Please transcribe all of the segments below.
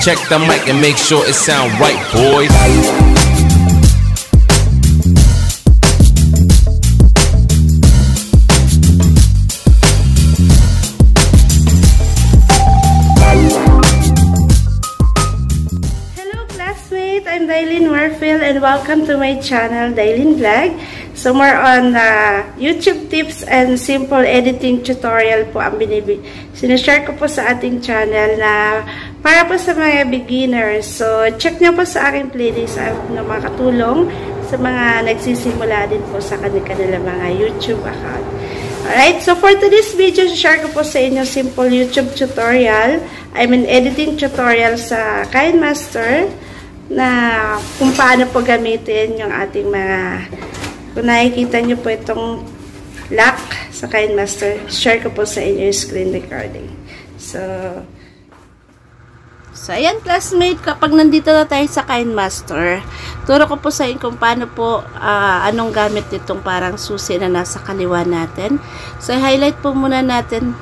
Check the mic and make sure it sound right, boys. I'm Dailyn Warfield and welcome to my channel, Dailyn Vlog. So more on YouTube tips and simple editing tutorial po ang sinishare ko po sa ating channel na para po sa mga beginners. So check nyo po sa aking playlist na makatulong sa mga nagsisimula din po sa kanilang mga YouTube account. Alright, so for today's video, share ko po sa inyo simple YouTube tutorial. Editing tutorial sa KineMaster na kung paano po gamitin yung ating mga, kung nakikita nyo po itong lock sa KineMaster, share ko po sa inyo yung screen recording. So ayan classmate, kapag nandito na tayo sa KineMaster, turo ko po sa inyo kung paano po, anong gamit nitong parang susi na nasa kaliwa natin. So highlight po muna natin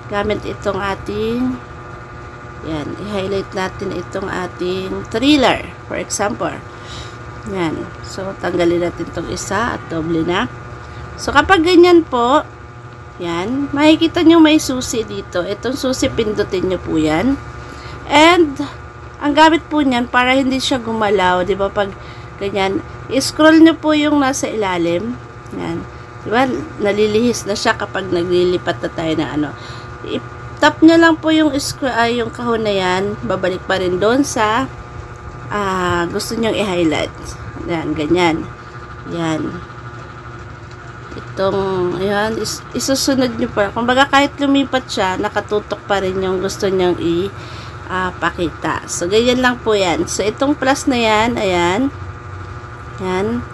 gamit itong ating yan, i-highlight natin itong ating thriller, for example. Yan. So, tanggalin natin itong isa at doble na. So, kapag ganyan po, yan, makikita nyo may susi dito. Itong susi, pindutin nyo po yan. And, ang gamit po niyan, para hindi siya gumalaw, di ba, pag ganyan, i-scroll nyo po yung nasa ilalim. Yan. Di ba, nalilihis na siya kapag naglilipat na tayo na ano. Tap nyo lang po yung kahon na yan. Babalik pa rin doon sa gusto nyong i-highlight. Yan, ganyan. Yan. Itong, yan, isusunod nyo pa. Kumbaga kahit lumipat siya, nakatutok pa rin yung gusto nyong pakita. So, ganyan lang po yan. So, itong plus na yan, ayan. Yan.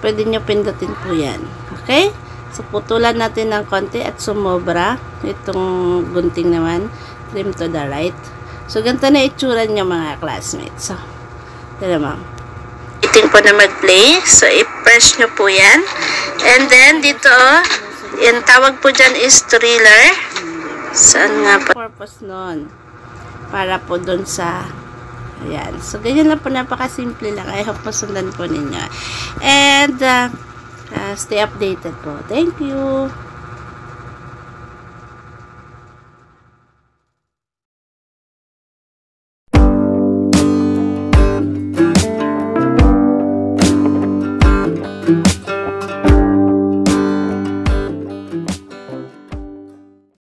Pwede nyo pindutin po yan. Okay? So, putulan natin ng konti at sumobra. Itong gunting naman, trim to the right. So, ganito na itsura niya mga classmates. So, tala ma'am. Iting po na mag-play. So, i-press nyo po yan. And then, dito, yung tawag po dyan is thriller. Saan nga po? Purpose nun. Para po dun sa ayan. So, ganyan lang po. Napakasimple lang. I hope masundan po ninyo. And, stay updated po. Thank you.